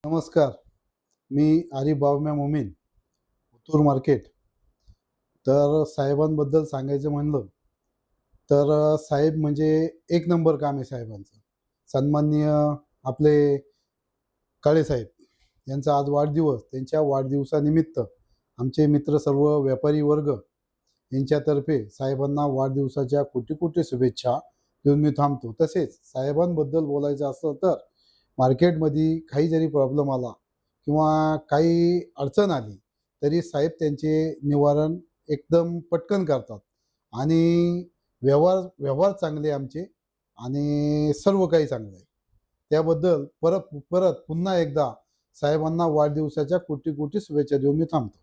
नमस्कार. मी आरिफ बावम्या मोमीन, उत्तूर मार्केट. तर साहेबांबद्दल सांगायचं म्हणलं तर साहेब म्हणजे एक नंबर काम आहे साहेबांचं. सन्माननीय आपले काळे साहेब यांचा आज वाढदिवस. त्यांच्या वाढदिवसानिमित्त आमचे मित्र सर्व व्यापारी वर्ग यांच्यातर्फे साहेबांना वाढदिवसाच्या कोटी कोटी शुभेच्छा देऊन मी थांबतो. तसेच साहेबांबद्दल बोलायचं असलं तर मार्केटमध्ये काही जरी प्रॉब्लेम आला किंवा काही अडचण आली तरी साहेब त्यांचे निवारण एकदम पटकन करतात आणि व्यवहार व्यवहार चांगले आमचे आणि सर्व काही चांगलं आहे. त्याबद्दल परत परत पुन्हा एकदा साहेबांना वाढदिवसाच्या कोटी कोटी शुभेच्छा देऊन मी थांबतो.